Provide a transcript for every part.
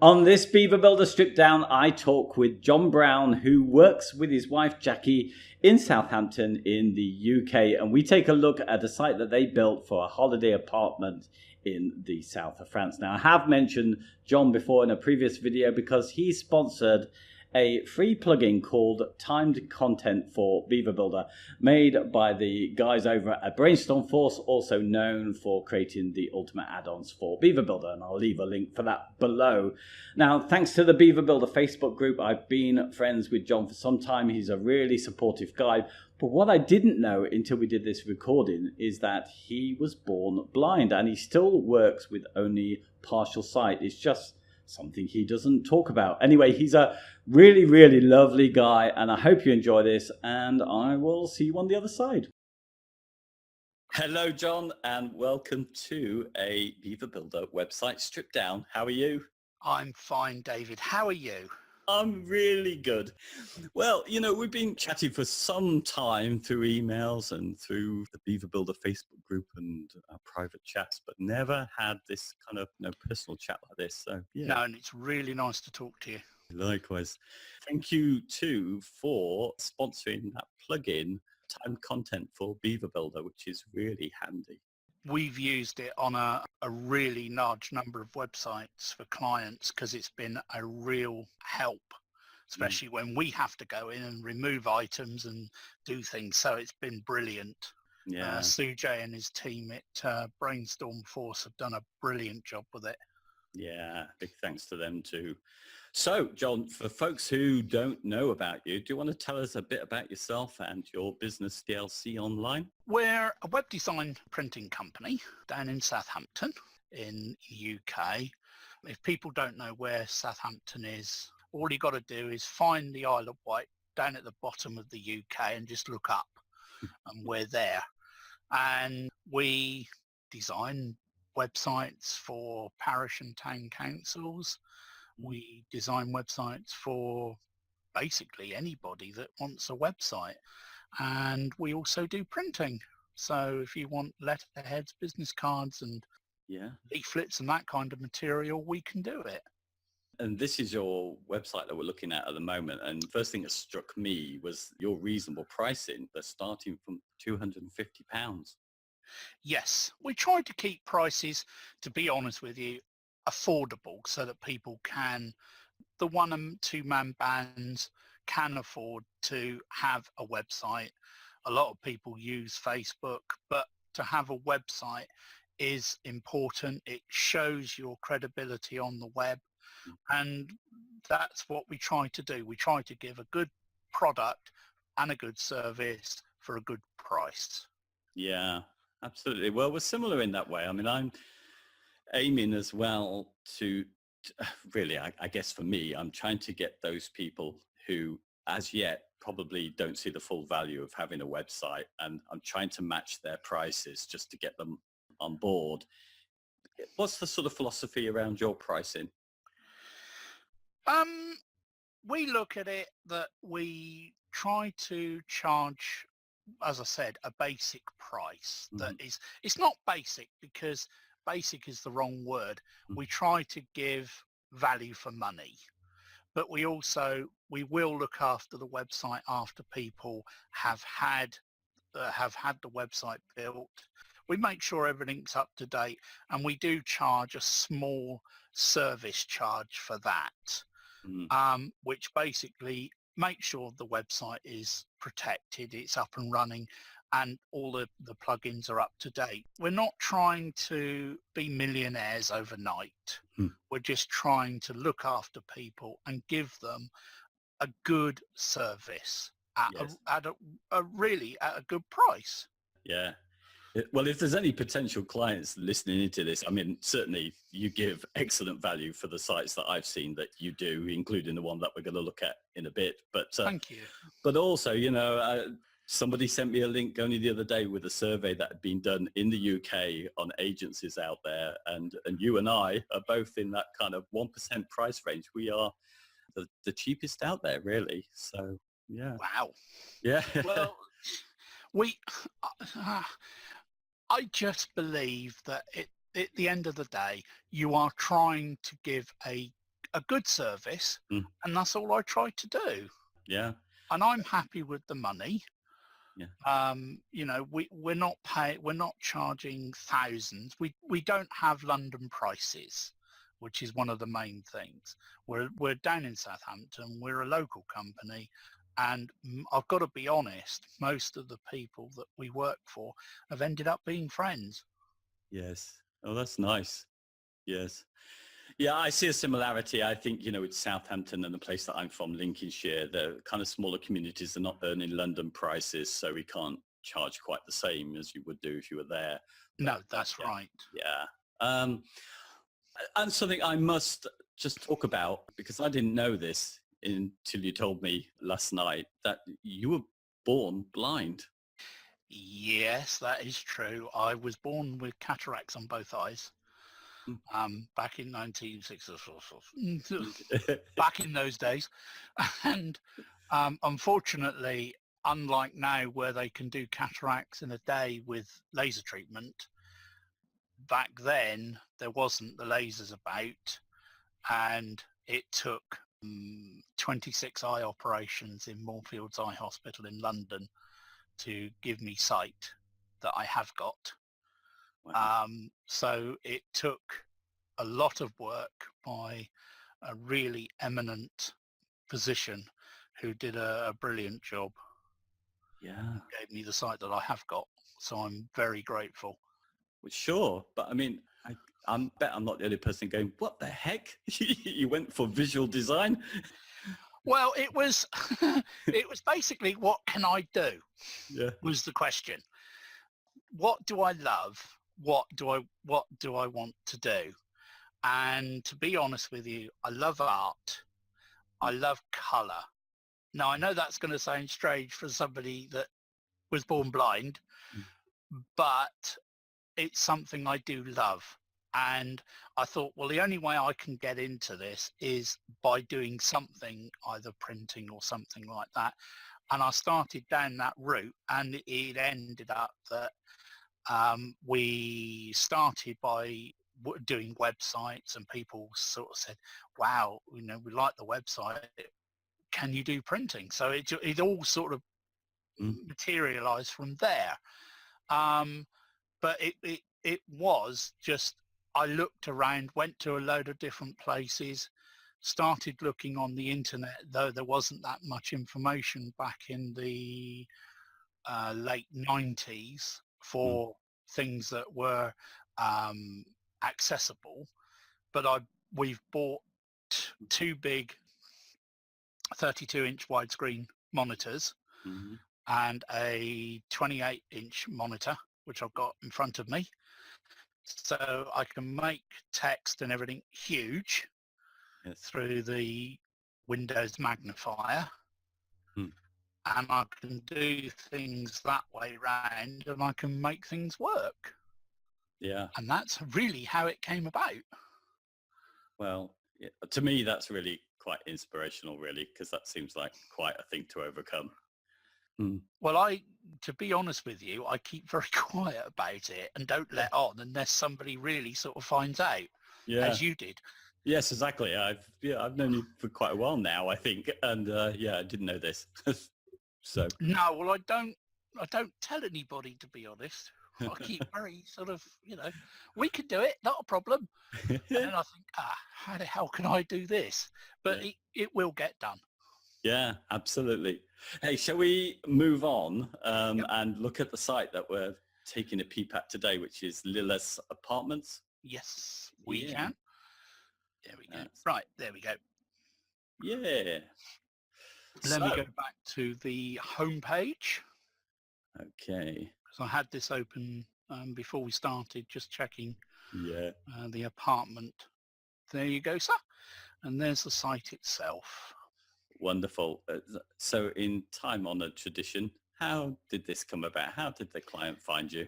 On this Beaver Builder Stripdown, I talk with John Brown, who works with his wife Jaki in Southampton in the UK, and we take a look at a site that they built for a holiday apartment in the south of France. Now, I have mentioned John before in a previous video because he sponsored a free plugin called Timed Content for Beaver Builder, made by the guys over at Brainstorm Force, also known for creating the ultimate add-ons for Beaver Builder, and I'll leave a link for that below. Now, thanks to the Beaver Builder Facebook group, I've been friends with John for some time. He's a really supportive guy. But what I didn't know until we did this recording is that he was born blind, and he still works with only partial sight. It's just something he doesn't talk about. Anyway, he's a really, really lovely guy, and I hope you enjoy this, and I will see you on the other side. Hello, John, and welcome to a Beaver Builder website strip down. How are you? I'm fine, David. How are you? I'm really good. Well, you know, we've been chatting for some time through emails and through the Beaver Builder Facebook group and our private chats, but never had this kind of personal chat like this. So, yeah. No, and it's really nice to talk to you. Likewise. Thank you, too, for sponsoring that plugin, Timed Content for Beaver Builder, which is really handy. We've used it on a really large number of websites for clients because it's been a real help, especially when we have to go in and remove items and do things. So it's been brilliant. Yeah. Sujay and his team at Brainstorm Force have done a brilliant job with it. Yeah, big thanks to them too. So, John, for folks who don't know about you, do you want to tell us a bit about yourself and your business DLC Online? We're a web design printing company down in Southampton in UK. If people don't know where Southampton is, all you got to do is find the Isle of Wight down at the bottom of the UK and just look up and we're there. And we design websites for parish and town councils. We design websites for basically anybody that wants a website. And we also do printing. So if you want letterheads, business cards and leaflets and that kind of material, we can do it. And this is your website that we're looking at the moment. And the first thing that struck me was your reasonable pricing. They're starting from £250. Yes, we try to keep prices, to be honest with you, affordable so that people can, the one and two man bands can afford to have a website. A lot of people use Facebook, but to have a website is important. It shows your credibility on the web, and that's what we try to do. We try to give a good product and a good service for a good price. Yeah, absolutely. Well, we're similar in that way. I mean, I'm aiming as well to really, I guess for me, I'm trying to get those people who as yet probably don't see the full value of having a website, and I'm trying to match their prices just to get them on board. What's the sort of philosophy around your pricing? We look at it that we try to charge, as I said, a basic price that is, it's not basic because basic is the wrong word. We try to give value for money, but we will look after the website after people have had the website built. We make sure everything's up to date, and we do charge a small service charge for that, which basically makes sure the website is protected, it's up and running, and all the plugins are up to date. We're not trying to be millionaires overnight. We're just trying to look after people and give them a good service at a good price. Yeah. Well, if there's any potential clients listening into this, I mean, certainly you give excellent value for the sites that I've seen that you do, including the one that we're going to look at in a bit. But thank you. But also, you know, somebody sent me a link only the other day with a survey that had been done in the UK on agencies out there, and you and I are both in that kind of 1% price range. We are the cheapest out there, really. So yeah. Wow. Yeah. Well, I just believe that at the end of the day, you are trying to give a a good service, Mm. and that's all I try to do. Yeah. And I'm happy with the money. Yeah. We're not charging thousands. We don't have London prices, which is one of the main things. We're down in Southampton. We're a local company, and I've got to be honest, most of the people that we work for have ended up being friends. Yes. Oh, that's nice. Yes. Yeah, I see a similarity. I think, it's Southampton and the place that I'm from, Lincolnshire. The kind of smaller communities are not earning London prices, so we can't charge quite the same as you would do if you were there. No, that's right. Yeah. Um, and something I must just talk about, because I didn't know this until you told me last night, that you were born blind. Yes, that is true. I was born with cataracts on both eyes. Back in 1960, back in those days. And unfortunately, unlike now where they can do cataracts in a day with laser treatment, back then there wasn't the lasers about, and it took 26 eye operations in Moorfields Eye Hospital in London to give me sight that I have got. Wow. So it took a lot of work by a really eminent physician who did a brilliant job. Yeah. Gave me the sight that I have got. So I'm very grateful. Well, sure, but I mean, I bet I'm not the only person going, what the heck? You went for visual design? Well, it was it was basically, what can I do? Yeah. Was the question. What do I love? What do I want to do? And to be honest with you, I love art. I love colour. Now, I know that's going to sound strange for somebody that was born blind, but it's something I do love. And I thought, well, the only way I can get into this is by doing something, either printing or something like that. And I started down that route, and it ended up that we started by doing websites, and people sort of said, wow, we like the website. Can you do printing? So it all sort of materialized from there. But it was just, I looked around, went to a load of different places, started looking on the internet, though there wasn't that much information back in the late 90s for things that were accessible. But we've bought two big 32-inch widescreen monitors and a 28-inch monitor, which I've got in front of me. So I can make text and everything huge through the Windows magnifier. And I can do things that way round, and I can make things work. Yeah. And that's really how it came about. Well, yeah, to me, that's really quite inspirational, really, because that seems like quite a thing to overcome. Well, to be honest with you, I keep very quiet about it and don't let on unless somebody really sort of finds out, as you did. Yes, exactly. I've known you for quite a while now, I think, and I didn't know this. So no, well, I don't tell anybody, to be honest. I keep very sort of, we can do it, not a problem. And then I think, how the hell can I do this? But it will get done. Yeah, absolutely. Hey, shall we move on and look at the site that we're taking a peep at today, which is Lila's Apartments? Yes, we can. There we go. Right, there we go. Yeah. Let me go back to the home page. Okay. Because I had this open before we started, just checking the apartment. There you go, sir. And there's the site itself. Wonderful. So in time-honored tradition, how did this come about? How did the client find you?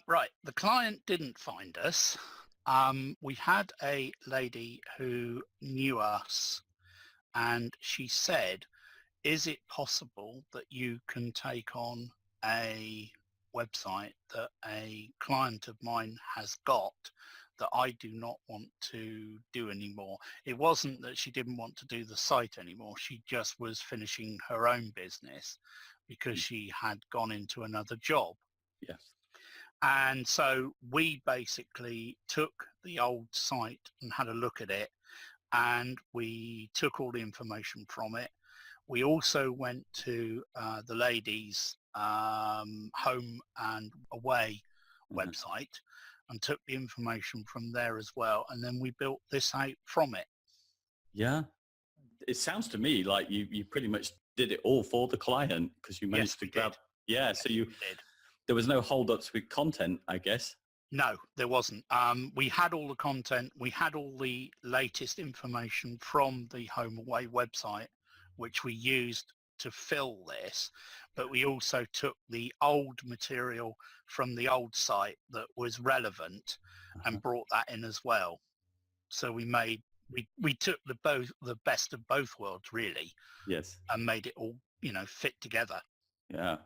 Right. The client didn't find us. We had a lady who knew us, and she said, is it possible that you can take on a website that a client of mine has got that I do not want to do anymore. It wasn't that she didn't want to do the site anymore. She just was finishing her own business because she had gone into another job. Yes. And so we basically took the old site and had a look at it, and we took all the information from it. We also went to the ladies' home and away website and took the information from there as well. And then we built this out from it. Yeah. It sounds to me like you pretty much did it all for the client, because you managed to grab. Yeah. Yes, So we did. there was no holdups with content, I guess. No, there wasn't. We had all the content. We had all the latest information from the Home Away website, which we used to fill this. But we also took the old material from the old site that was relevant and brought that in as well. So we took the best of both worlds, really. Yes. And made it all, fit together. Yeah.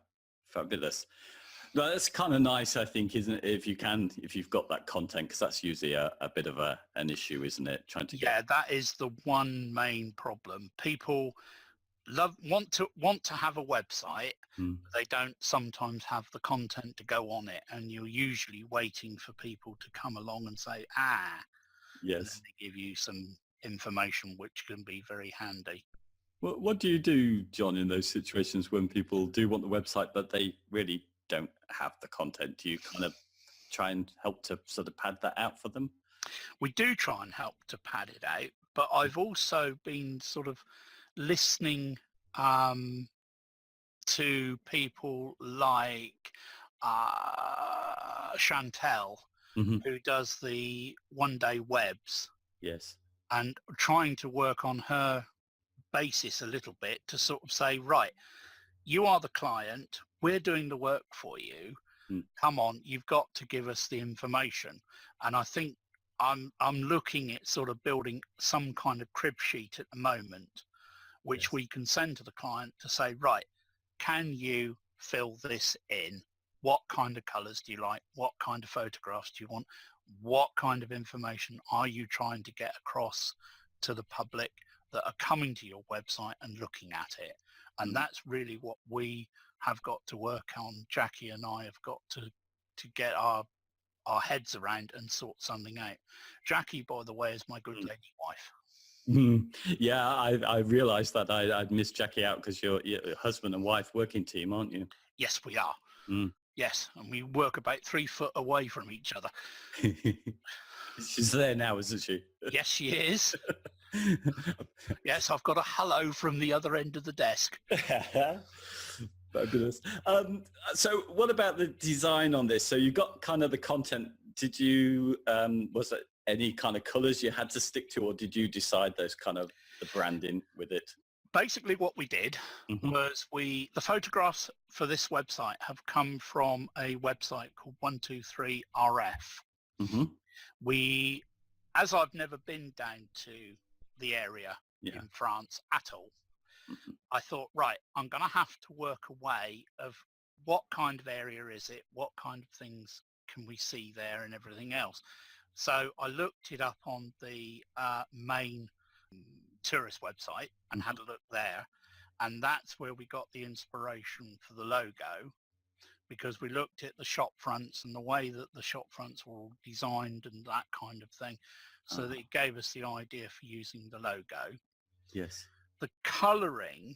Fabulous. No, that's kind of nice, I think, isn't it? If you've got that content, because that's usually a bit of an issue, isn't it? Trying to Yeah, that is the one main problem. People want to have a website, but they don't sometimes have the content to go on it, and you're usually waiting for people to come along and say, yes, and then they give you some information which can be very handy. What do you do, John, in those situations when people do want the website but they really don't have the content? Do you kind of try and help to sort of pad that out for them? We do try and help to pad it out, but I've also been sort of listening to people like Chantel, who does the One Day Webs. Yes. And trying to work on her basis a little bit to sort of say, right, you are the client, we're doing the work for you. Come on, you've got to give us the information. And I think I'm looking at sort of building some kind of crib sheet at the moment, which we can send to the client to say, right, can you fill this in? What kind of colors do you like? What kind of photographs do you want? What kind of information are you trying to get across to the public that are coming to your website and looking at it? And that's really what we have got to work on. Jaki and I have got to get our heads around and sort something out. Jaki, by the way, is my good lady wife. Yeah, I realised that I'd missed Jaki out because you're a husband and wife working team, aren't you? Yes, we are. Yes, and we work about 3 foot away from each other. She's there now, isn't she? Yes, she is. Yes, I've got a hello from the other end of the desk. Fabulous. So what about the design on this? So you got kind of the content. Did you, was it any kind of colours you had to stick to, or did you decide those kind of the branding with it? Basically what we did was the photographs for this website have come from a website called 123RF. We, as I've never been down to the area in France at all, I thought, right, I'm going to have to work a way of what kind of area is it, what kind of things can we see there and everything else. So I looked it up on the main tourist website and had a look there, and that's where we got the inspiration for the logo, because we looked at the shop fronts and the way that the shop fronts were all designed and that kind of thing, so that it gave us the idea for using the logo. Yes. The colouring,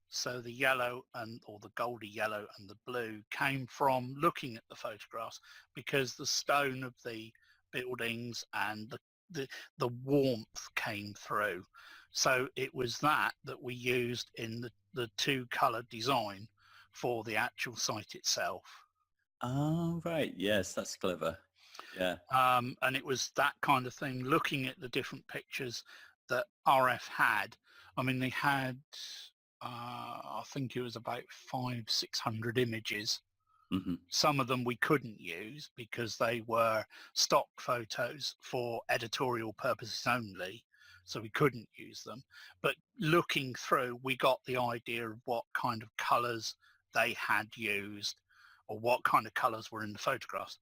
so the yellow or the goldy yellow and the blue, came from looking at the photographs, because the stone of the buildings and the warmth came through. So it was that we used in the 2-colour design for the actual site itself. Oh, right. Yes, that's clever. Yeah. And it was that kind of thing, looking at the different pictures that RF had. I mean, they had, I think it was about 500-600 images. Some of them we couldn't use because they were stock photos for editorial purposes only, so we couldn't use them. But looking through, we got the idea of what kind of colours they had used, or what kind of colours were in the photographs.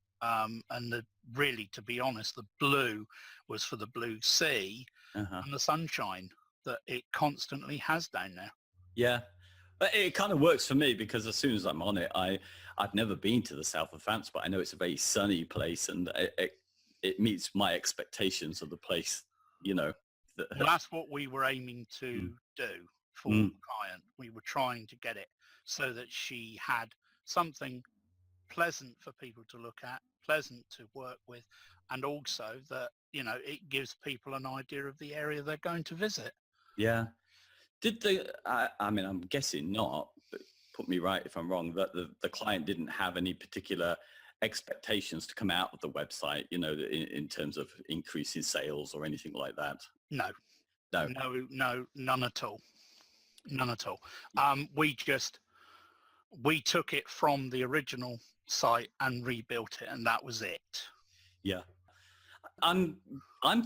And really, to be honest, the blue was for the blue sea and the sunshine that it constantly has down there. Yeah. But it kind of works for me because as soon as I'm on it, I've never been to the south of France, but I know it's a very sunny place, and it meets my expectations of the place, you know. Well, that's what we were aiming to do for the client. We were trying to get it so that she had something pleasant for people to look at, pleasant to work with, and also that, it gives people an idea of the area they're going to visit. Yeah. Did I mean, I'm guessing not, but put me right if I'm wrong, that the client didn't have any particular expectations to come out of the website, in terms of increasing sales or anything like that? No, No. none at all. None at all. We took it from the original site and rebuilt it, and that was it. Yeah. I'm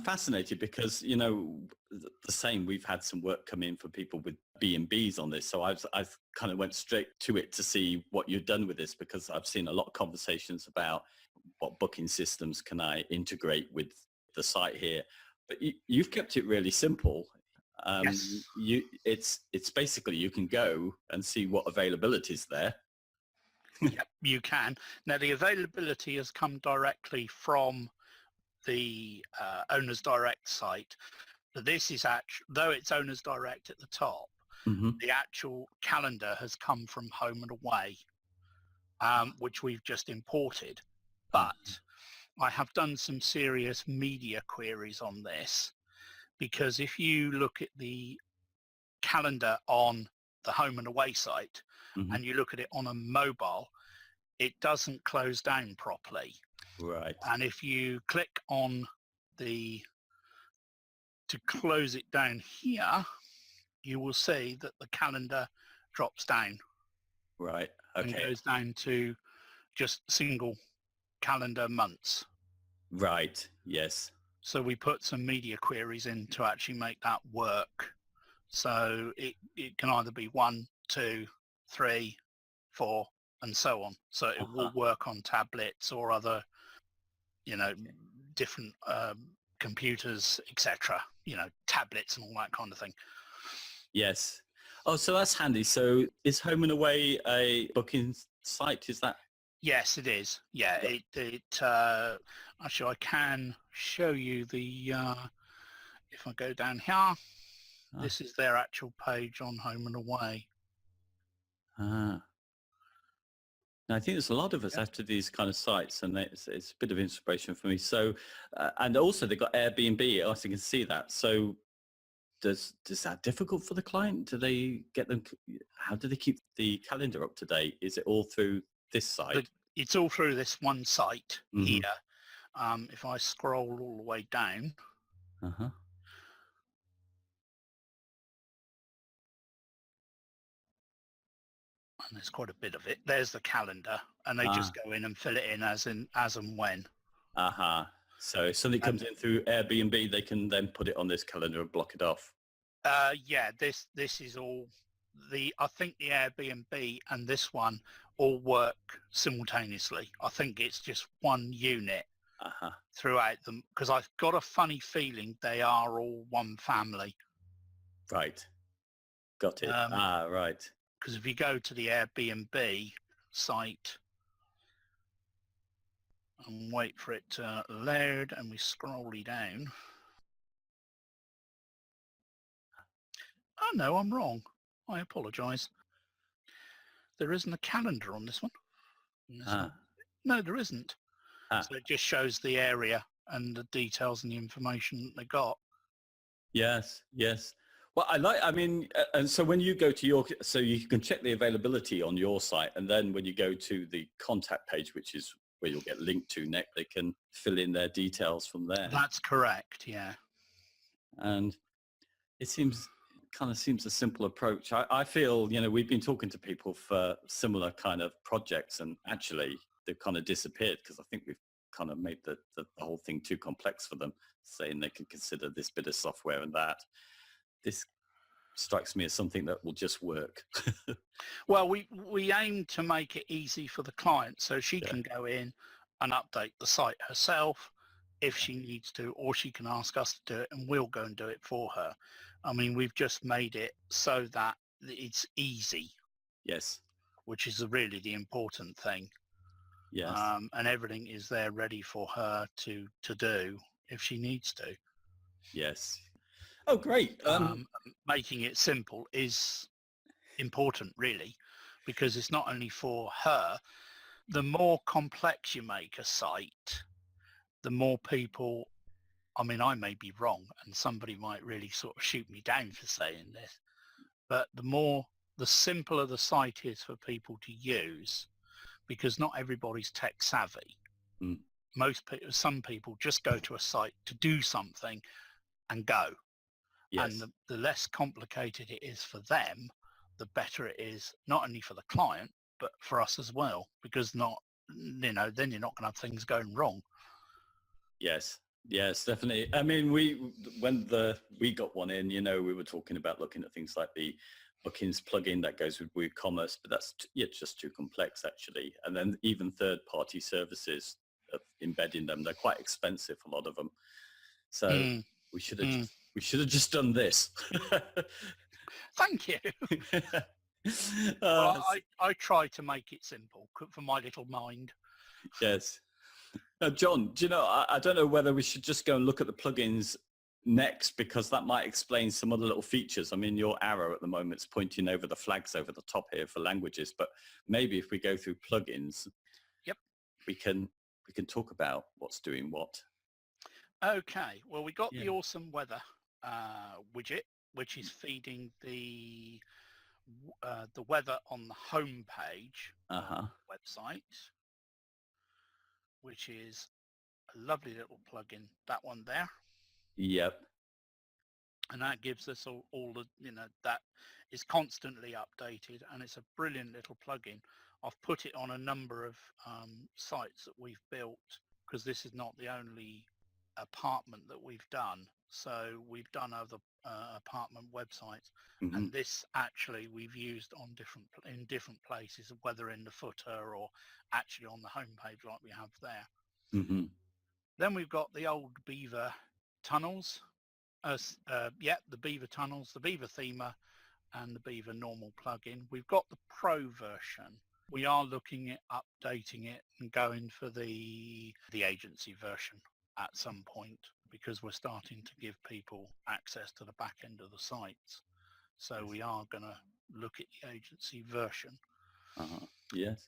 fascinated because, the same, we've had some work come in for people with B&Bs on this. So I've kind of went straight to it to see what you've done with this, because I've seen a lot of conversations about what booking systems can I integrate with the site here. But you've kept it really simple. Yes. It's basically you can go and see what availability is there. Yep, you can. Now, the availability has come directly from the Owners Direct site. But this is though it's Owners Direct at the top, the actual calendar has come from Home and Away, which we've just imported. But I have done some serious media queries on this, because if you look at the calendar on the Home and Away site and you look at it on a mobile, it doesn't close down properly. Right. And if you click on to close it down here, you will see that the calendar drops down. Right. Okay. And goes down to just single calendar months. Right. Yes. So we put some media queries in to actually make that work. So it can either be 1, 2, 3, 4, and so on. So it will work on tablets or other, different computers, etc. Tablets and all that kind of thing. Yes. Oh, so that's handy. So is Home and Away a booking site? Is that? Yes, it is. Yeah, it actually I can show you the if I go down here, this is their actual page on Home and Away. Now, I think there's a lot of us after these kind of sites, and it's a bit of inspiration for me. So, and also they've got Airbnb. I also can see that. So, is that difficult for the client? Do they get them? How do they keep the calendar up to date? Is it all through this site? It's all through this one site here. If I scroll all the way down, and there's quite a bit of it. There's the calendar, and they just go in and fill it in as and when. So if something comes in through Airbnb, they can then put it on this calendar and block it off. Yeah, this is all I think the Airbnb and this one all work simultaneously. I think it's just one unit throughout them, because I've got a funny feeling they are all one family. Right. Got it. Right. Because if you go to the Airbnb site and wait for it to load, and we scroll down. Oh no, I'm wrong. I apologise. There isn't a calendar on this one. No, there isn't. So it just shows the area and the details and the information that they got. Yes. Well, and so when you go to so you can check the availability on your site, and then when you go to the contact page, which is where you'll get linked to next, they can fill in their details from there. That's correct, yeah. And it seems a simple approach. I feel, we've been talking to people for similar kind of projects, and actually they've kind of disappeared because I think we've kind of made the whole thing too complex for them, saying they can consider this bit of software and that. This strikes me as something that will just work. Well, we aim to make it easy for the client, so she can go in and update the site herself if she needs to, or she can ask us to do it and we'll go and do it for her. I mean, we've just made it so that it's easy. Yes. Which is really the important thing. Yes. And everything is there ready for her to do if she needs to. Yes. Oh, great. Making it simple is important, really, because it's not only for her. The more complex you make a site, the more people, I mean, I may be wrong and somebody might really sort of shoot me down for saying this, but the simpler the site is for people to use, because not everybody's tech savvy. Mm. Some people just go to a site to do something and go. Yes. And the less complicated it is for them, the better it is, not only for the client, but for us as well, because then you're not going to have things going wrong. Yes. Yes, definitely. I mean, when we got one in, we were talking about looking at things like the bookings plugin that goes with WooCommerce, but that's just too complex actually. And then even third-party services embedding them, they're quite expensive, a lot of them. So we should have just done this. Thank you. Well, I try to make it simple for my little mind. Yes. Now, John, do you know, I don't know whether we should just go and look at the plugins next, because that might explain some other little features. I mean, your arrow at the moment is pointing over the flags over the top here for languages, but maybe if we go through plugins, yep, we can talk about what's doing what. Okay, well, we got the awesome weather widget, which is feeding the weather on the home page of the website, which is a lovely little plugin, that one there. Yep. And that gives us all the, that is constantly updated, and it's a brilliant little plugin. I've put it on a number of sites that we've built, because this is not the only apartment that we've done. So we've done other apartment websites, and this actually we've used in different places, whether in the footer or actually on the homepage like we have there. Then we've got the old Beaver tunnels. The Beaver tunnels, the Beaver themer, and the Beaver normal plugin. We've got the Pro version. We are looking at updating it and going for the agency version at some point, because we're starting to give people access to the back end of the sites. So we are going to look at the agency version. Yes.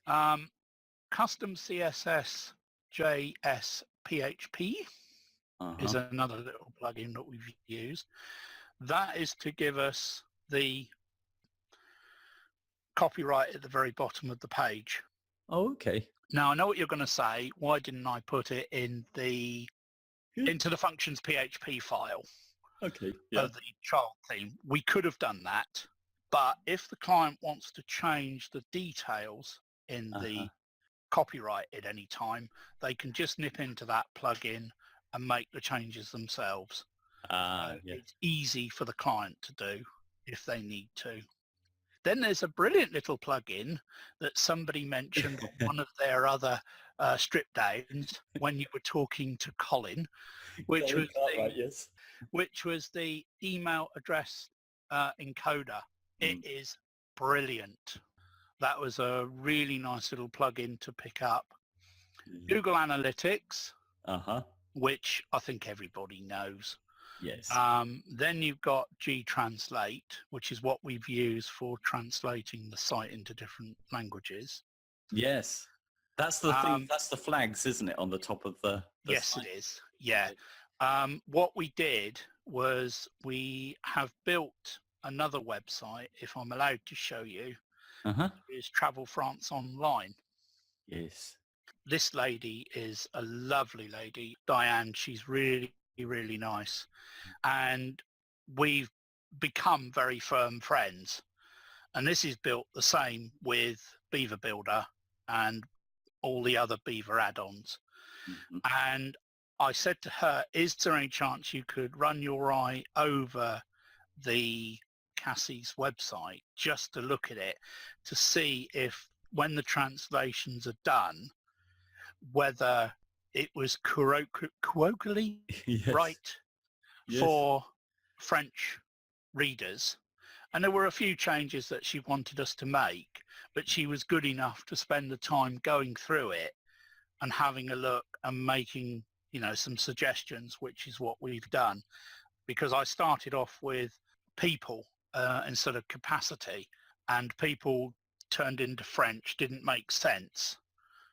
Custom CSS JS PHP is another little plugin that we've used. That is to give us the copyright at the very bottom of the page. Oh, okay. Now, I know what you're going to say. Why didn't I put it into the functions PHP file of the child theme? We could have done that, but if the client wants to change the details in the copyright at any time, they can just nip into that plugin and make the changes themselves. It's easy for the client to do if they need to. Then there's a brilliant little plugin that somebody mentioned on one of their other strip downs when you were talking to Colin, which was the email address encoder. It is brilliant. That was a really nice little plugin to pick up. Google Analytics, which I think everybody knows. Yes. Then you've got G-Translate, which is what we've used for translating the site into different languages. Yes. That's the thing. That's the flags, isn't it, on the top of the yes, site? It is. Yeah. What we did was we have built another website, if I'm allowed to show you, is Travel France Online. Yes. This lady is a lovely lady, Diane. She's really, really nice. And we've become very firm friends. And this is built the same with Beaver Builder and all the other Beaver add-ons. And I said to her, is there any chance you could run your eye over the Cassie's website just to look at it, to see if when the translations are done, whether it was colloquially Yes. right Yes. for French readers. And there were a few changes that she wanted us to make, but she was good enough to spend the time going through it and having a look and making, some suggestions, which is what we've done. Because I started off with people instead of capacity, and people turned into French, didn't make sense.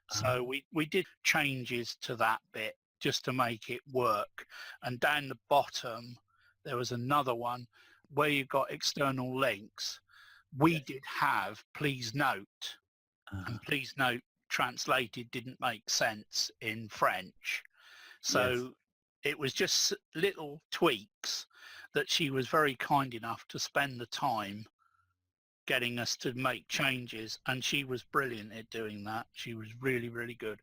So we did changes to that bit just to make it work. And down the bottom, there was another one where you got external links. We did have please note, and please note translated didn't make sense in French. So it was just little tweaks that she was very kind enough to spend the time getting us to make changes, and she was brilliant at doing that. She was really, really good.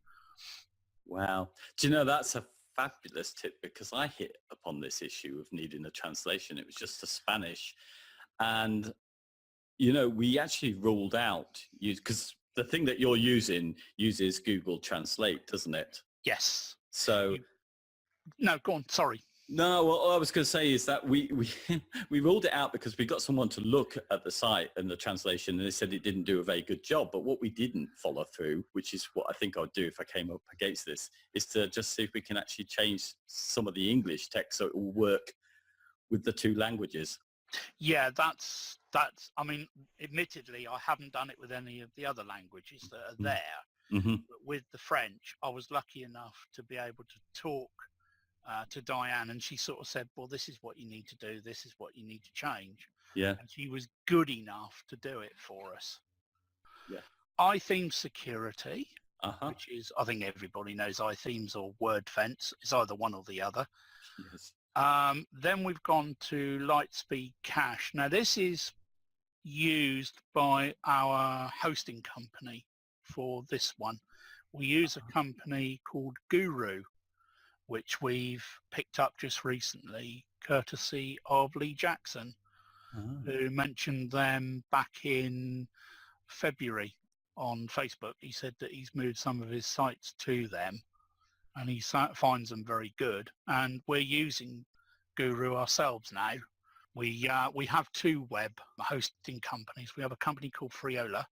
Wow. Do you know, that's a fabulous tip, because I hit upon this issue of needing a translation. It was just to Spanish. And, we actually ruled out, because the thing that you're using uses Google Translate, doesn't it? Yes. So... No, go on. Sorry. No, well, all I was going to say is that we we ruled it out because we got someone to look at the site and the translation, and they said it didn't do a very good job. But what we didn't follow through, which is what I think I'd do if I came up against this, is to just see if we can actually change some of the English text so it will work with the two languages. Yeah, that's. I mean, admittedly, I haven't done it with any of the other languages that are there. Mm-hmm. But with the French, I was lucky enough to be able to talk to Diane, and she sort of said, well, this is what you need to do, this is what you need to change. Yeah. And she was good enough to do it for us. Yeah. iTheme security, which is, I think everybody knows iThemes or WordFence. It's either one or the other. Yes. Then we've gone to Lightspeed Cache. Now this is used by our hosting company for this one. We use a company called Guru, which we've picked up just recently, courtesy of Lee Jackson, who mentioned them back in February on Facebook. He said that he's moved some of his sites to them, and he finds them very good. And we're using Guru ourselves now. We have two web hosting companies. We have a company called Friola,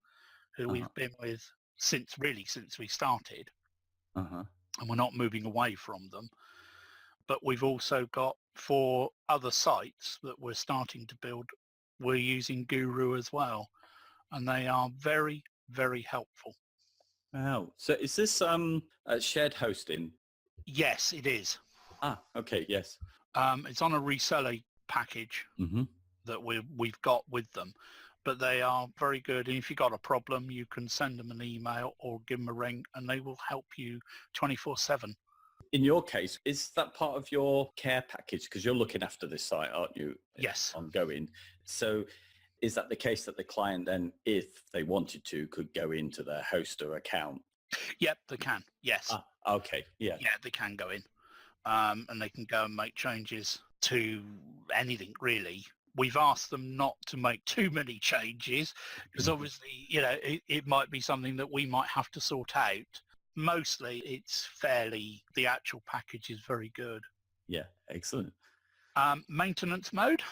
who we've been with since we started. And we're not moving away from them. But we've also got, for other sites that we're starting to build, we're using Guru as well. And they are very, very helpful. Wow. So is this shared hosting? Yes, it is. Okay, yes. It's on a reseller package that we've got with them. But they are very good. And if you've got a problem, you can send them an email or give them a ring, and they will help you 24/7. In your case, is that part of your care package? Because you're looking after this site, aren't you? Yes. Ongoing. So is that the case that the client then, if they wanted to, could go into their hoster account? Yep, they can. Yes. Okay. Yeah. Yeah, they can go in. And they can go and make changes to anything, really. We've asked them not to make too many changes because obviously, it might be something that we might have to sort out. Mostly it's the actual package is very good. Yeah, excellent. Maintenance mode?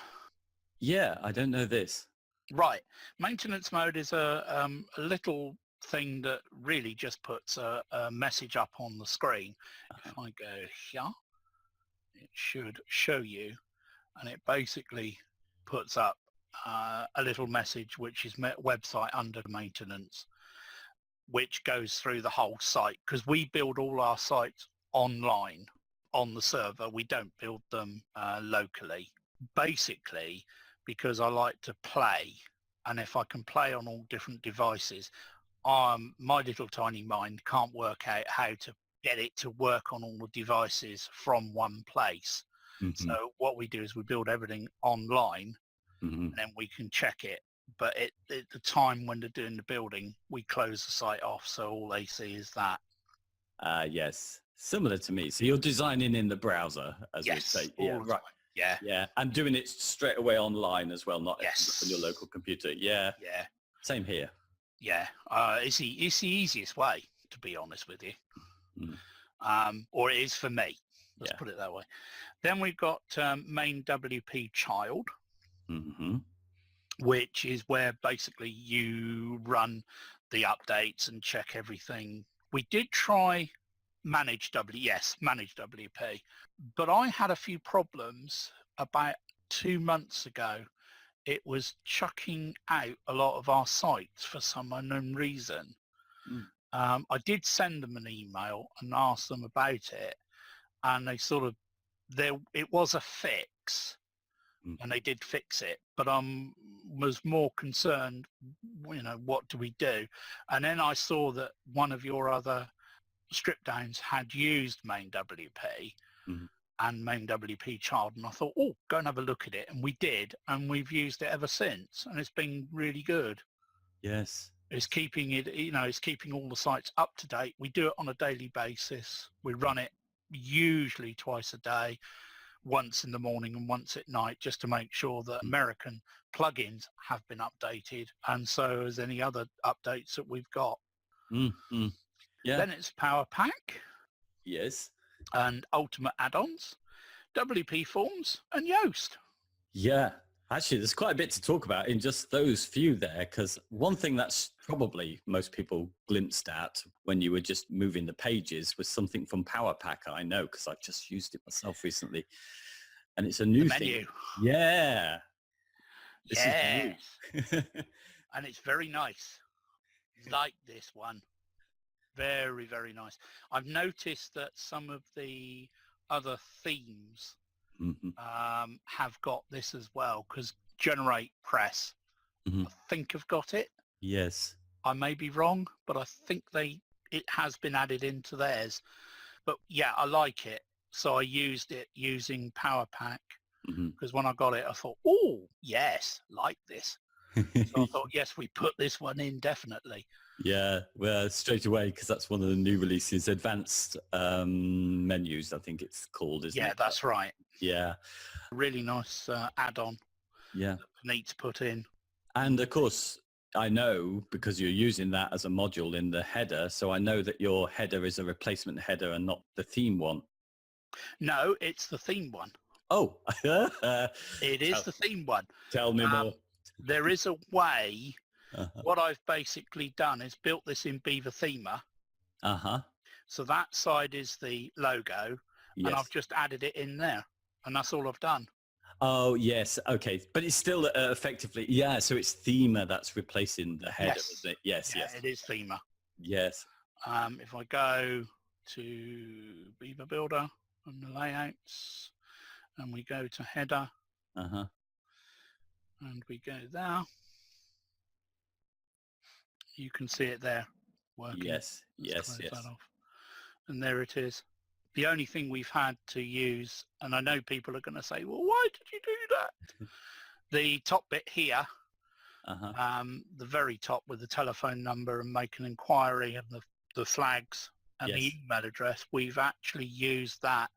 Yeah, I don't know this. Right. Maintenance mode is a little thing that really just puts a message up on the screen. If I go here, it should show you, and it basically puts up a little message which is website under maintenance, which goes through the whole site, because we build all our sites online on the server. We don't build them locally, basically because I like to play, and if I can play on all different devices, my little tiny mind can't work out how to get it to work on all the devices from one place. So what we do is we build everything online, and then we can check it. But at the time when they're doing the building, we close the site off, so all they see is that. Yes, similar to me. So you're designing in the browser, as we say. Yeah, right. Yeah. Yeah, and doing it straight away online as well, not Yes. on your local computer. Yeah. Yeah. Same here. Yeah. It's the easiest way, to be honest with you. or it is for me. Let's Yeah. put it that way. Then we've got main WP child, which is where basically you run the updates and check everything. We did try manage WP, but I had a few problems about 2 months ago. It was chucking out a lot of our sites for some unknown reason. I did send them an email and ask them about it, and they sort of, it was a fix, and they did fix it, but was more concerned, what do we do? And then I saw that one of your other strip downs had used main WP and main WP child, and I thought, oh, go and have a look at it, and we did, and we've used it ever since, and it's been really good. Yes. It's keeping it, it's keeping all the sites up to date. We do it on a daily basis. We run it usually twice a day, once in the morning and once at night, just to make sure that American plugins have been updated, and so as any other updates that we've got. Yeah. Then it's Power Pack. Yes. And Ultimate Addons, WP Forms, and Yoast. Yeah. Actually, there's quite a bit to talk about in just those few there, because one thing that's probably most people glimpsed at when you were just moving the pages was something from Power Pack. I know, because I've just used it myself recently. And it's a new thing. Yeah. Yes. And it's very nice. Like this one. Very, very nice. I've noticed that some of the other themes have got this as well, because Generate Press, I think have got it. Yes. I may be wrong, but I think it has been added into theirs. But yeah, I like it. So I used it using Power Pack, because when I got it, I thought, oh, yes, like this. So I thought, yes, we put this one in definitely. Yeah, well, straight away, because that's one of the new releases, advanced menus, I think it's called, isn't it? Yeah, that's right. Yeah. Really nice add-on. Yeah. Neat to put in. And of course, I know, because you're using that as a module in the header, so I know that your header is a replacement header and not the theme one. No, it's the theme one. Oh. It is the theme one. Tell me more. There is a way. What I've basically done is built this in Beaver Themer. So that side is the logo, and I've just added it in there, and that's all I've done. Oh, yes. Okay. But it's still effectively, yeah, so it's Themer that's replacing the header, isn't it? Yes, yeah, yes. It is Themer. Yes. If I go to Beaver Builder and the layouts, and we go to header, and we go there, you can see it there working. Yes, yes. And there it is. The only thing we've had to use, and I know people are going to say, well, why did you do that? The top bit here, the very top with the telephone number and make an inquiry and the flags and the email address, we've actually used that.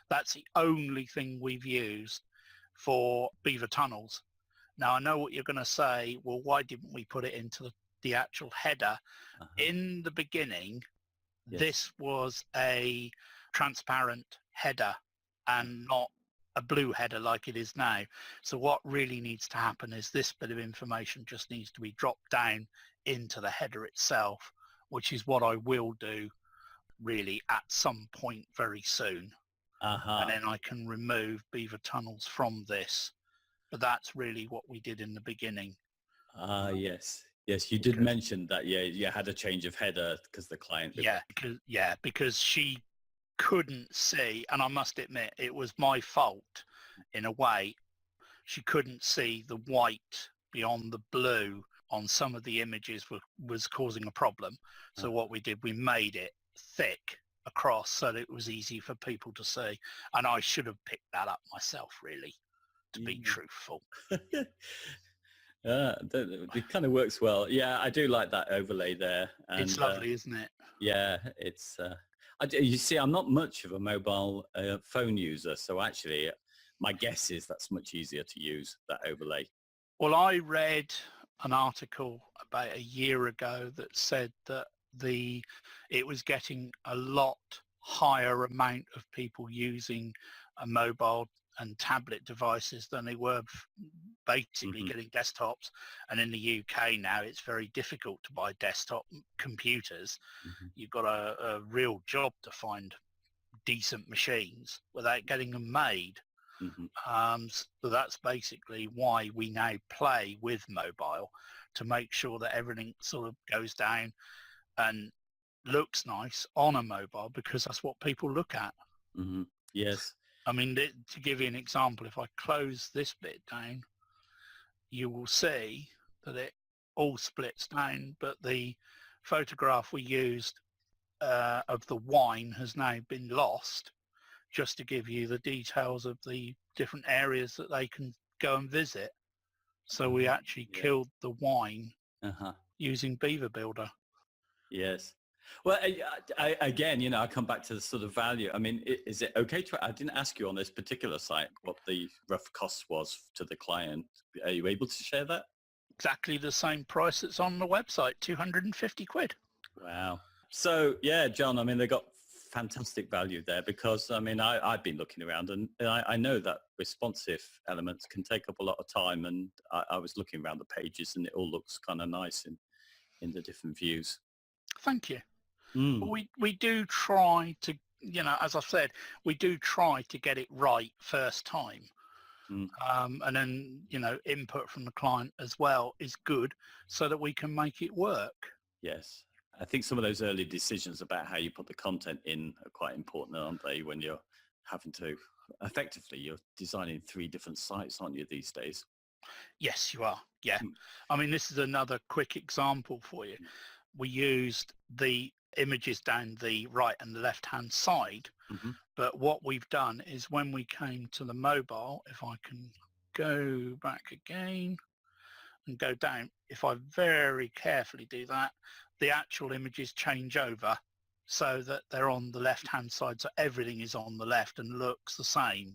That's the only thing we've used for Beaver Tunnels. Now, I know what you're going to say, well, why didn't we put it into the actual header? In the beginning, this was a transparent header and not a blue header like it is now. So what really needs to happen is this bit of information just needs to be dropped down into the header itself, which is what I will do really at some point very soon. And then I can remove Beaver Tunnels from this. But that's really what we did in the beginning. Yes. Yes, you did mention that, you had a change of header because the client... because she couldn't see, and I must admit, it was my fault in a way. She couldn't see the white beyond the blue on some of the images was causing a problem. So what we did, we made it thick across so that it was easy for people to see. And I should have picked that up myself, really, to be truthful. It kind of works well. Yeah, I do like that overlay there. And, it's lovely, isn't it? Yeah, it's... you see, I'm not much of a mobile phone user, so actually my guess is that's much easier to use, that overlay. Well, I read an article about a year ago that said that it was getting a lot higher amount of people using a mobile and tablet devices than they were basically getting desktops. And in the UK now, it's very difficult to buy desktop computers. You've got a real job to find decent machines without getting them made. So that's basically why we now play with mobile, to make sure that everything sort of goes down and looks nice on a mobile, because that's what people look at. Yes. I mean, to give you an example, if I close this bit down, you will see that it all splits down, but the photograph we used of the wine has now been lost, just to give you the details of the different areas that they can go and visit. So we actually killed the wine using Beaver Builder. Yes. Well, again, I come back to the sort of value. I mean, is it okay to, I didn't ask you on this particular site what the rough cost was to the client. Are you able to share that? Exactly the same price that's on the website, 250 quid. Wow. So, yeah, John, I mean, they got fantastic value there, because, I mean, I've been looking around, and I know that responsive elements can take up a lot of time, and I was looking around the pages, and it all looks kind of nice in the different views. Thank you. We do try to, as I've said, we do try to get it right first time. And then, input from the client as well is good, so that we can make it work. Yes. I think some of those early decisions about how you put the content in are quite important, aren't they, when you're having to, effectively, you're designing 3 different sites, aren't you, these days? Yes, you are. Yeah. I mean, this is another quick example for you. We used the images down the right and the left-hand side, but what we've done is, when we came to the mobile, if I can go back again and go down, if I very carefully do that, the actual images change over so that they're on the left-hand side, so everything is on the left and looks the same.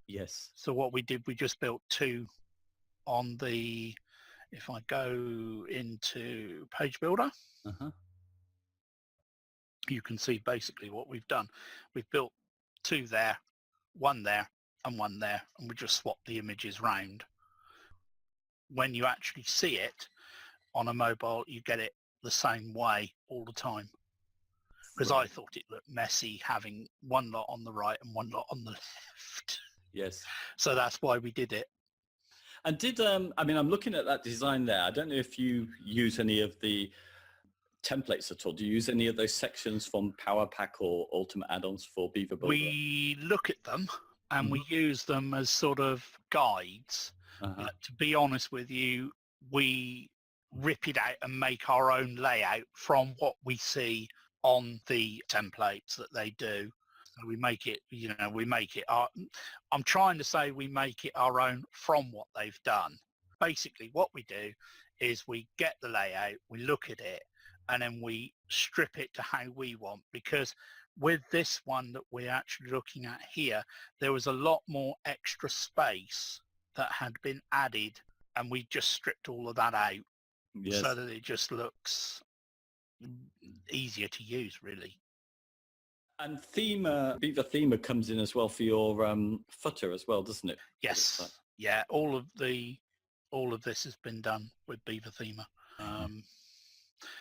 Yes. So what we did, we just built 2 on the, if I go into Page Builder, you can see basically what we've done. We've built 2 there, 1 there, and 1 there, and we just swapped the images round. When you actually see it on a mobile, you get it the same way all the time. Because I thought it looked messy having 1 lot on the right and 1 lot on the left. Yes. So that's why we did it. And I mean, I'm looking at that design there. I don't know if you use any of the templates at all. Do you use any of those sections from Power Pack or Ultimate Addons for Beaver Builder? We look at them and we use them as sort of guides. But to be honest with you, we rip it out and make our own layout from what we see on the templates that they do. So we make it, I'm trying to say we make it our own from what they've done. Basically, what we do is we get the layout, we look at it, and then we strip it to how we want. Because with this one that we're actually looking at here, there was a lot more extra space that had been added, and we just stripped all of that out so that it just looks easier to use, really. And Beaver Thema comes in as well for your footer as well, doesn't it? Yes. Yeah, all of this has been done with Beaver Thema.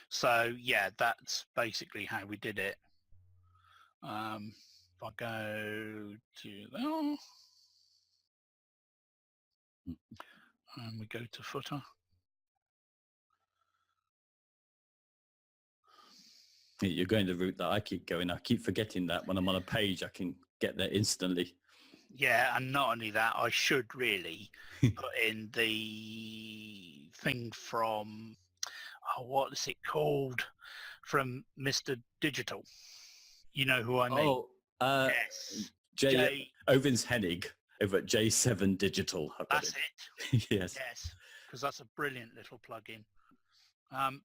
So yeah, that's basically how we did it. If I go to there, and we go to footer. You're going the route that I keep going. I keep forgetting that when I'm on a page, I can get there instantly. Yeah, and not only that, I should really put in the thing from, what is it called? From Mr. Digital. You know who I mean? Yes. Jay Ovens Hennig over at J7 Digital. That's it. Yes. Yes, because that's a brilliant little plugin.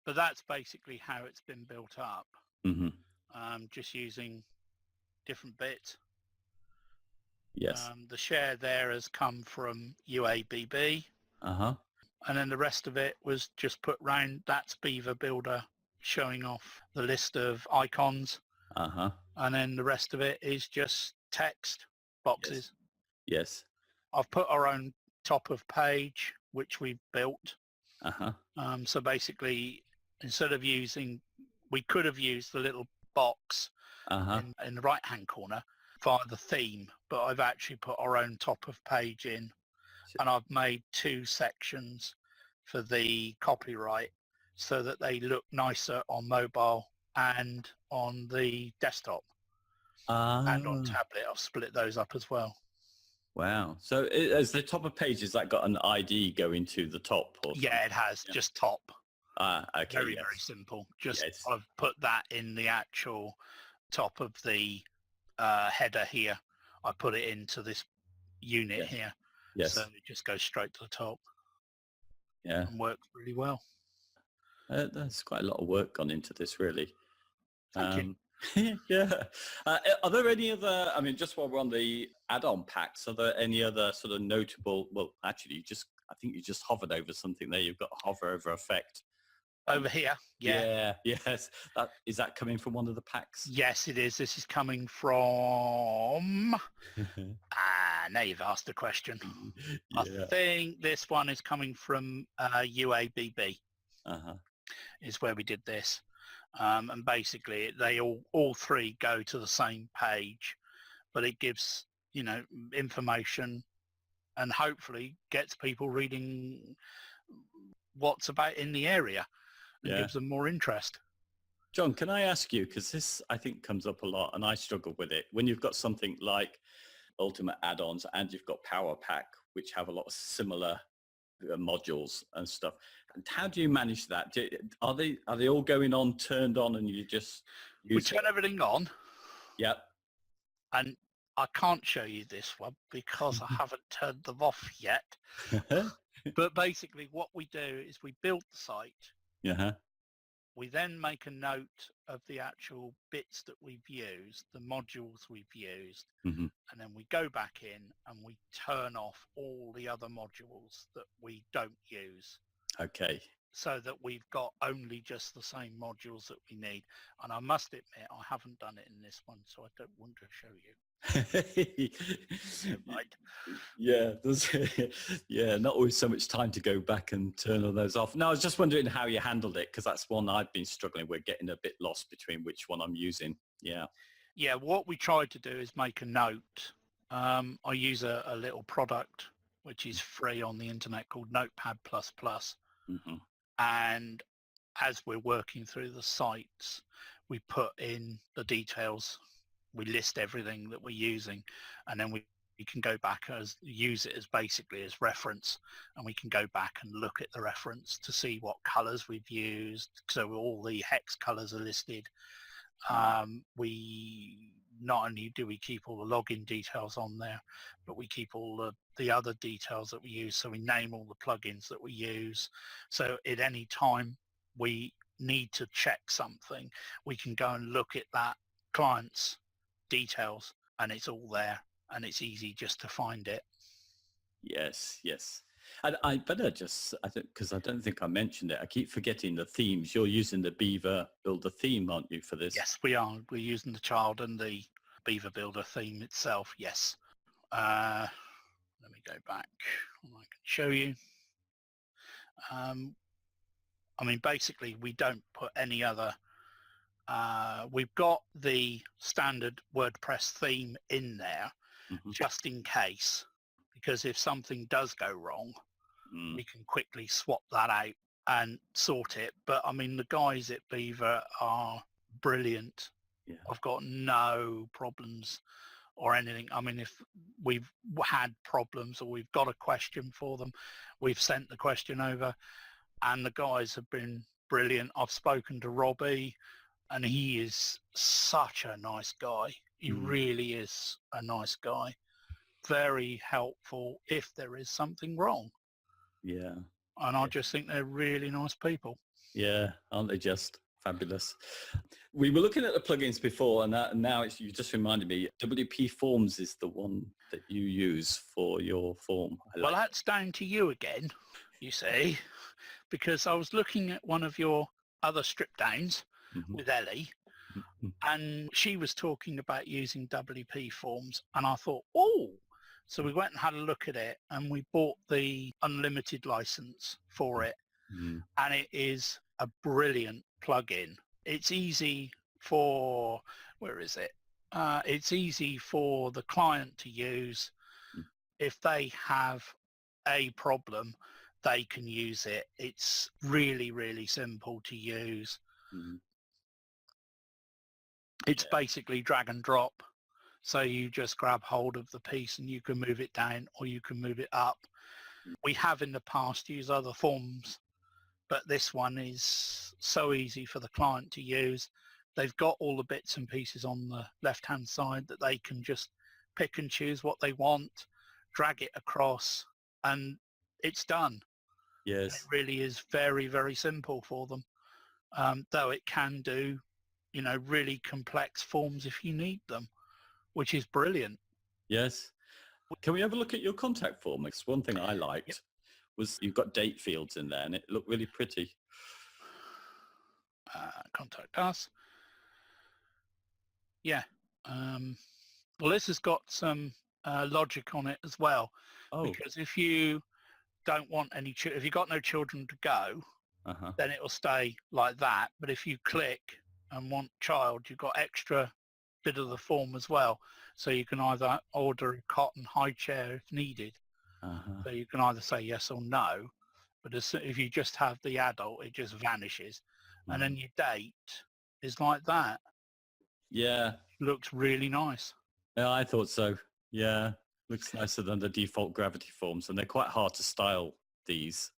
But that's basically how it's been built up. Just using different bits. Yes. The share there has come from UABB. And then the rest of it was just put round. That's Beaver Builder showing off the list of icons, and then the rest of it is just text boxes. Yes. I've put our own top of page, which we built. So basically, instead of we could have used the little box in the right-hand corner via the theme, but I've actually put our own top of page in, and I've made 2 sections for the copyright so that they look nicer on mobile and on the desktop and on tablet. I've split those up as well. Wow. So as the top of page, has that got an ID going to the top? Or yeah, it has. Yeah. Just top. Okay. Very, very simple. Just I've put that in the actual top of the header here. I put it into this unit here. Yes. So it just goes straight to the top. Yeah. And works really well. There's quite a lot of work gone into this, really. Thank you. Yeah. Are there any other, I mean, just while we're on the add-on packs, are there any other sort of notable, well, actually, I think you just hovered over something there. You've got a hover over effect. Over here? Yeah. Yes. Is that coming from one of the packs? Yes, it is. This is coming from... now you've asked a question. I think this one is coming from UABB. Is where we did this. And basically, they all 3 go to the same page, but it gives, information and hopefully gets people reading what's about in the area and gives them more interest. John, can I ask you, because this, I think, comes up a lot, and I struggle with it, when you've got something like Ultimate Add-ons and you've got Power Pack, which have a lot of similar modules and stuff. And how do you manage that? Are they all going on, turned on, and you just we turn everything on? Yep. And I can't show you this one because I haven't turned them off yet. But basically what we do is we build the site. We then make a note of the actual bits that we've used, the modules we've used, and then we go back in and we turn off all the other modules that we don't use. Okay. So that we've got only just the same modules that we need. And I must admit, I haven't done it in this one, so I don't want to show you. Not always so much time to go back and turn all those off. No, I was just wondering how you handled it, because that's one I've been struggling with, getting a bit lost between which one I'm using. What we tried to do is make a note. I use a little product which is free on the internet called Notepad++. And as we're working through the sites, we put in the details. We list everything that we're using, and then we can go back use it as basically as reference, and we can go back and look at the reference to see what colors we've used. So all the hex colors are listed. We not only do we keep all the login details on there, but we keep all the other details that we use. So we name all the plugins that we use. So at any time we need to check something, we can go and look at that client's details, and it's all there, and it's easy just to find it. Yes. And I better just, because I don't think I mentioned it, I keep forgetting the themes. You're using the Beaver Builder theme, aren't you, for this? Yes, we are. We're using the child and the Beaver Builder theme itself, yes. Let me go back and I can show you. Basically, we don't put any other... we've got the standard WordPress theme in there just in case, because if something does go wrong, we can quickly swap that out and sort it. But the guys at Beaver are brilliant. I've got no problems or anything. If we've had problems or we've got a question for them, we've sent the question over, and the guys have been brilliant. I've spoken to Robbie, and he is such a nice guy. He really is a nice guy. Very helpful if there is something wrong. And I just think they're really nice people. Aren't they just fabulous? We were looking at the plugins before, and now you just reminded me, WP Forms is the one that you use for your form. Well, that's down to you again, you see, because I was looking at one of your other strip downs Mhm. with Ellie, Mhm. and she was talking about using WP forms, and I thought, oh, so we went and had a look at it, and we bought the unlimited license for it, Mhm. and it is a brilliant plugin. It's easy for, where is it? It's easy for the client to use. If they have a problem, they can use it. It's really, really simple to use. Mhm. It's basically drag and drop. So you just grab hold of the piece and you can move it down or you can move it up. We have in the past used other forms, but this one is so easy for the client to use. They've got all the bits and pieces on the left-hand side that they can just pick and choose what they want, drag it across, and it's done. And it Yes. really is very, very simple for them, though it can do, really complex forms if you need them, which is brilliant. Yes. Can we have a look at your contact form? Because one thing I Yep. liked was you've got date fields in there, and it looked really pretty. Contact us. Yeah. Well, this has got some logic on it as well, Oh. because if you don't want any, if you've got no children to go, Uh-huh. then it will stay like that. But if you click and want child, you've got extra bit of the form as well. So you can either order a cot and high chair if needed. Uh-huh. So you can either say yes or no. But if you just have the adult, it just vanishes. And then Mhm. your date is like that. Yeah. Looks really nice. Yeah, I thought so. Yeah. Looks nicer than the default gravity forms, and they're quite hard to style, these.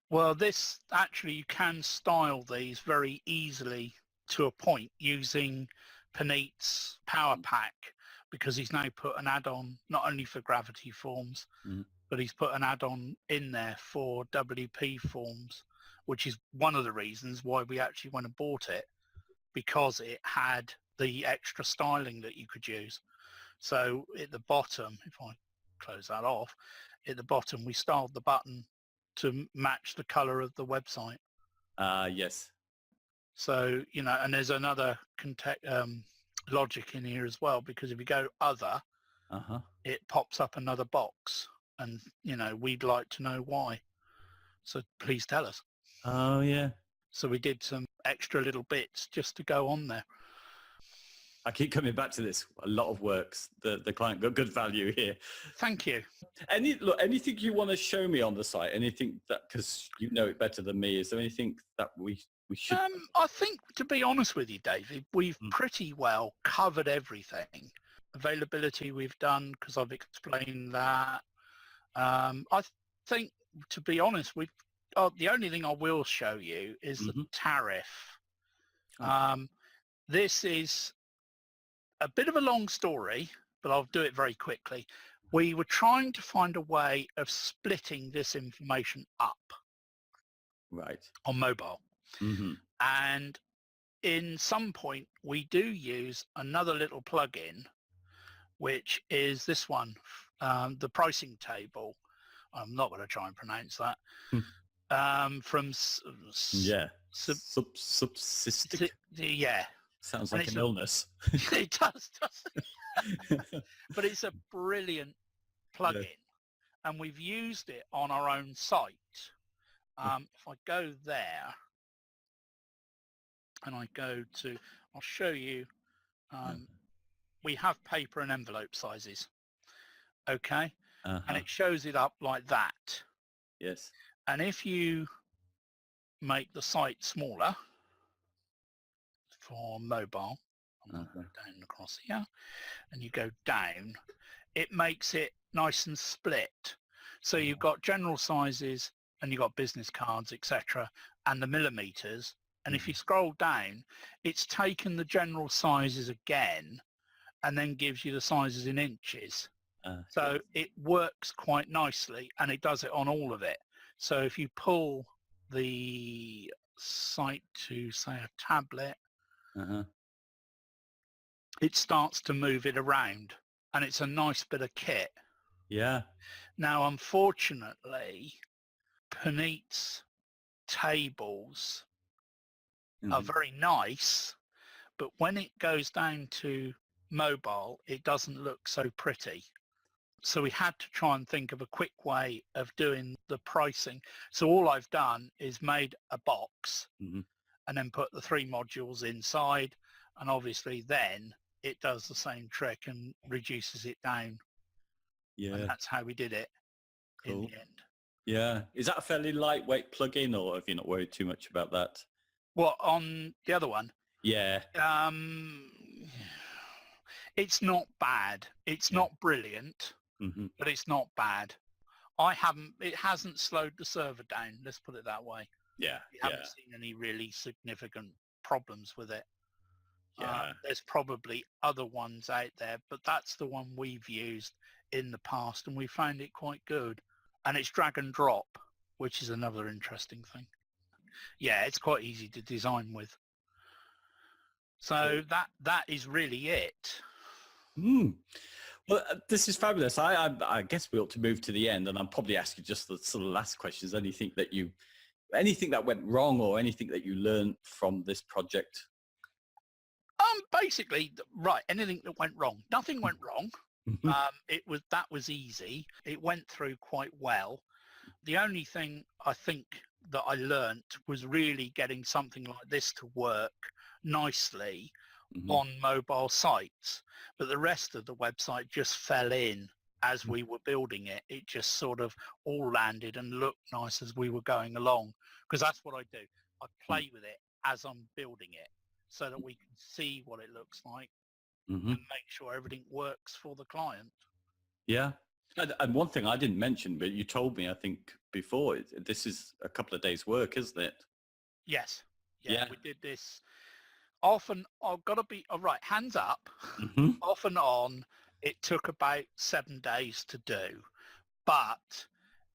Well, this actually, you can style these very easily to a point using Paneet's Power Pack, because he's now put an add-on not only for gravity forms, Mm. but he's put an add-on in there for WP forms, which is one of the reasons why we actually went and bought it, because it had the extra styling that you could use. So at the bottom, if I close that off, at the bottom we styled the button to match the color of the website. Yes. So, and there's another logic in here as well, because if you go other, Uh-huh. it pops up another box, and, we'd like to know why. So please tell us. Oh, yeah. So we did some extra little bits just to go on there. I keep coming back to this. A lot of works. The client got good value here. Thank you. Anything you want to show me on the site? Anything that, because you know it better than me, is there anything that we should? I think, to be honest with you, David, we've Mm. pretty well covered everything. Availability we've done, because I've explained that. I think, to be honest, the only thing I will show you is the Mhm. tariff. Oh. This is a bit of a long story, but I'll do it very quickly. We were trying to find a way of splitting this information up Right. on mobile. Mm-hmm. And in some point, we do use another little plugin, which is this one, the pricing table. I'm not going to try and pronounce that. From Yeah. Subsistic. yeah, Sounds and like it's an illness. it does, but it's a brilliant Yeah. plugin, and we've used it on our own site. If I go there and I go to, I'll show you. We have paper and envelope sizes, okay, and Uh-huh. it shows it up like that. Yes. And if you make the site smaller for mobile, I'm going to Uh-huh. go down across here, and you go down, it makes it nice and split. So you've got general sizes and you've got business cards, etc., and the millimeters. And if you scroll down, it's taken the general sizes again and then gives you the sizes in inches. So Yes. it works quite nicely, and it does it on all of it. So if you pull the site to, say, a tablet, Uh-huh. it starts to move it around, and it's a nice bit of kit. Yeah. Now, unfortunately, Paneet's tables are very nice, but when it goes down to mobile, it doesn't look so pretty. So we had to try and think of a quick way of doing the pricing. So all I've done is made a box Mhm. and then put the 3 modules inside, and obviously then it does the same trick and reduces it down. And Yeah, that's how we did it in cool. the end. Yeah. Is that a fairly lightweight plugin, or have you not worried too much about that? Well, on the other one, Yeah. it's not bad. It's Yeah. not brilliant, Hmm. but it's not bad. It hasn't slowed the server down. Let's put it that way. Yeah. We Yeah. haven't seen any really significant problems with it. Yeah. There's probably other ones out there, but that's the one we've used in the past, and we found it quite good. And it's drag and drop, which is another interesting thing. Yeah, it's quite easy to design with. So that is really it. Mm. Well, this is fabulous. I guess we ought to move to the end, and I'll probably ask you just the sort of last questions. Anything that went wrong, or anything that you learned from this project? Basically, right. Anything that went wrong, nothing went wrong. Mhm. That was easy. It went through quite well. The only thing I think that I learnt was really getting something like this to work nicely Mhm. on mobile sites. But the rest of the website just fell in as we were building it. It just sort of all landed and looked nice as we were going along. Because that's what I do. I play with it as I'm building it so that we can see what it looks like Mhm. and make sure everything works for the client. Yeah. And one thing I didn't mention, but you told me, I think, before, this is a couple of days' work, isn't it? Yes. Yeah, Yeah. we did this often. I've got to be all right. Hands up. Hmm. Off and on, it took about 7 days to do. But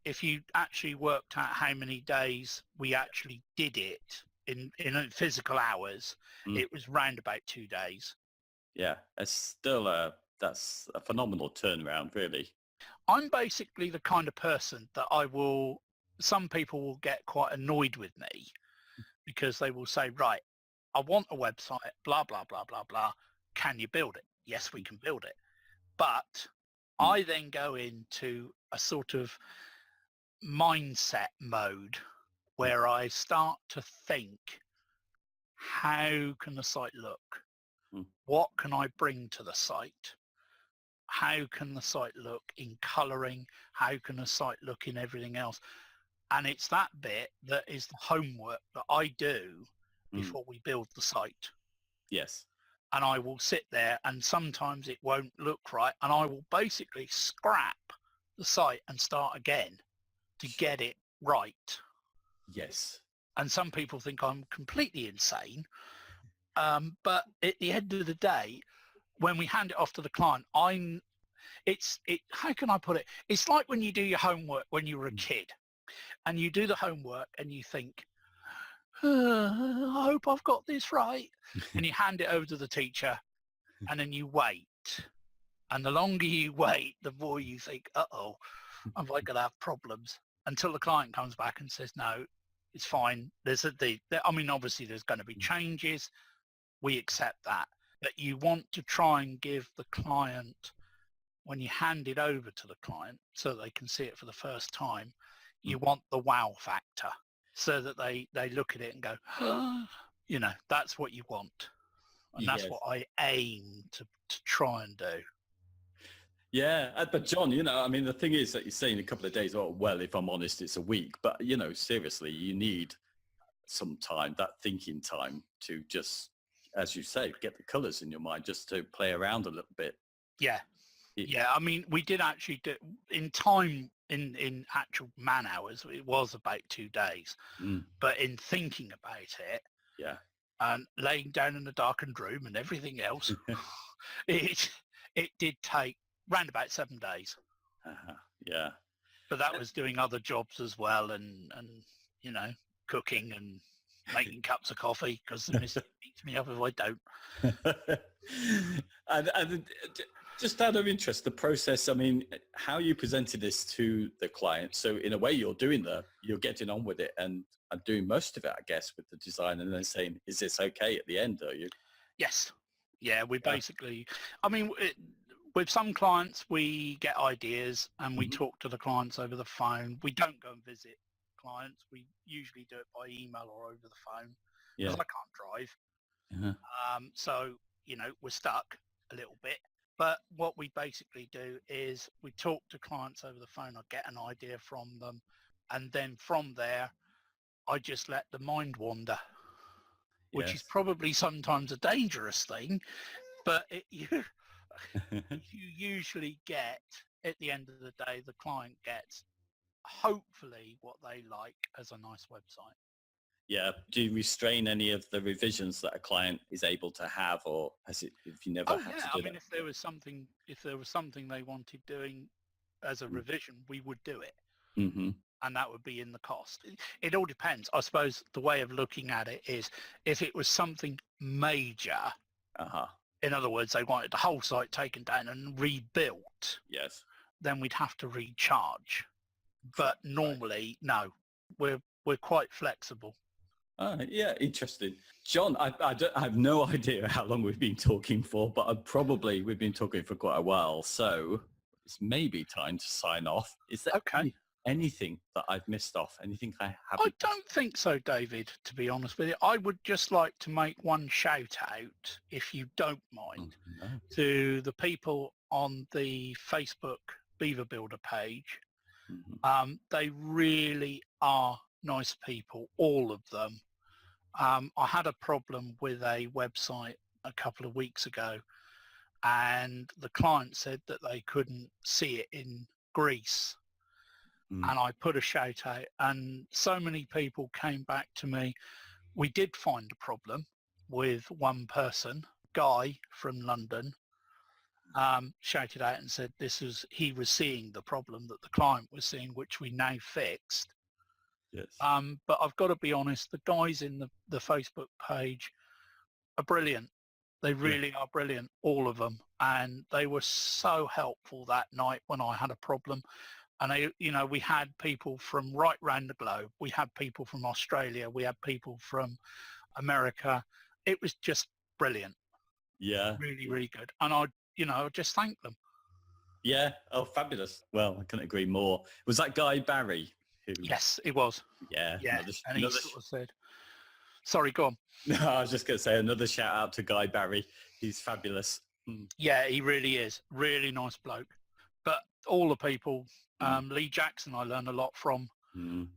if you actually worked out how many days we actually did it in physical hours, Mm. it was round about 2 days. Yeah. It's still that's a phenomenal turnaround, really. I'm basically the kind of person that some people will get quite annoyed with me because they will say, right, I want a website, blah, blah, blah, blah, blah. Can you build it? Yes, we can build it. But Mm. I then go into a sort of mindset mode where I start to think, how can the site look? Mm. What can I bring to the site? How can the site look in colouring? How can the site look in everything else? And it's that bit that is the homework that I do Mm. before we build the site. Yes. And I will sit there and sometimes it won't look right. And I will basically scrap the site and start again to get it right. Yes. And some people think I'm completely insane. But at the end of the day, when we hand it off to the client, how can I put it? It's like when you do your homework when you were a kid and you do the homework and you think, I hope I've got this right. And you hand it over to the teacher and then you wait. And the longer you wait, the more you think, uh-oh, am I going to have problems? Until the client comes back and says, no, it's fine. Obviously there's going to be changes. We accept that. But you want to try and give the client, when you hand it over to the client so they can see it for the first time, you want the wow factor so that they look at it and go, that's what you want. And that's Yes. what I aim to try and do. Yeah, but John, I mean, the thing is that you're saying a couple of days. Oh, well, if I'm honest, it's a week. But seriously, you need some time, that thinking time, to just, as you say, get the colours in your mind, just to play around a little bit. Yeah. It- Yeah. I mean, we did actually do in time in actual man hours. It was about 2 days, Mm, but in thinking about it yeah. and laying down in a darkened room and everything else, it did take round about 7 days. Yeah. But that was doing other jobs as well and cooking and making cups of coffee because the missus beats me up if I don't. and Just out of interest, the process, I mean, how you presented this to the client. So in a way you're getting on with it and doing most of it, I guess, with the design and then saying, is this okay at the end? Are you? Yes. Yeah, we Yeah. basically, I mean, with some clients, we get ideas and we Mhm. talk to the clients over the phone. We don't go and visit clients. We usually do it by email or over the phone because Yeah. I can't drive. Uh-huh. So, we're stuck a little bit. But what we basically do is we talk to clients over the phone. I get an idea from them. And then from there, I just let the mind wander, which is Yes. probably sometimes a dangerous thing. But you usually get, at the end of the day, the client gets hopefully what they like as a nice website. Yeah. Do you restrain any of the revisions that a client is able to have, or if you never Oh had yeah, to I do mean, that? if there was something they wanted doing as a revision, we would do it, Mm-hmm. and that would be in the cost. It all depends. I suppose the way of looking at it is if it was something major, Uh-huh. in other words, they wanted the whole site taken down and rebuilt, Yes. then we'd have to recharge. But Right. normally, no, we're quite flexible. Yeah, interesting. John, I have no idea how long we've been talking for, but we've been talking for quite a while. So it's maybe time to sign off. Is there Okay. anything that I've missed off? Anything I I haven't? don't think so, David, to be honest with you. I would just like to make one shout out, if you don't mind, No. to the people on the Facebook Beaver Builder page. Mhm. They really are nice people, all of them. I had a problem with a website a couple of weeks ago, and the client said that they couldn't see it in Greece. Mm. And I put a shout out, and so many people came back to me. We did find a problem with one person, Guy from London, shouted out and said he was seeing the problem that the client was seeing, which we now fixed. Yes. But I've got to be honest, the guys in the Facebook page are brilliant. They Yeah. really are brilliant, all of them. And they were so helpful that night when I had a problem. And we had people from right round the globe. We had people from Australia. We had people from America. It was just brilliant. Yeah. Really, really good. And I just thank them. Yeah. Oh, fabulous. Well, I couldn't agree more. Was that Guy Barry? Yes, it was. Yeah. Yeah. And he sort of said, sorry, go on. No, I was just going to say another shout out to Guy Barry. He's fabulous. Mm. Yeah, he really is. Really nice bloke. But all the people, Lee Jackson, I learned a lot from. Mm.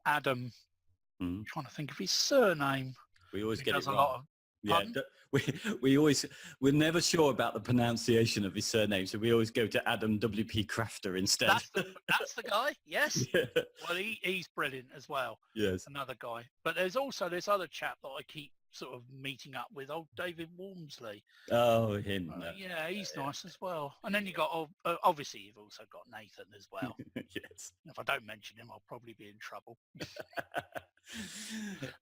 Adam, Mm. trying to think of his surname. We always He get does it a wrong. lot of, Yeah, pardon? we're never sure about the pronunciation of his surname, so we always go to Adam W.P. Crafter instead. That's the guy. Yes. Yeah. Well, he's brilliant as well. Yes. Another guy. But there's also this other chap that I keep sort of meeting up with, old David Waumsley. Oh, him. Yeah, he's nice as well. And then you got, obviously, you've also got Nathan as well. Yes. If I don't mention him, I'll probably be in trouble.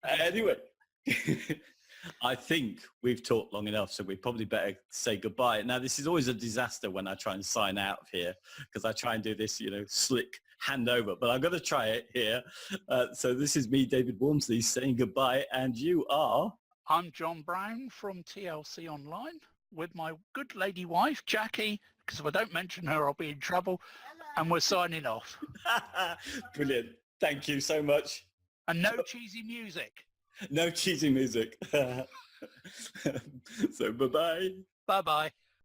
Anyway, I think we've talked long enough, so we probably better say goodbye. Now, this is always a disaster when I try and sign out of here, because I try and do this, slick handover, but I'm going to try it here. So this is me, David Waumsley, saying goodbye, and you are... I'm John Brown from TLC Online with my good lady wife, Jaki, because if I don't mention her, I'll be in trouble. And we're signing off. Brilliant. Thank you so much. And no cheesy music. No cheesy music. So bye-bye. Bye-bye.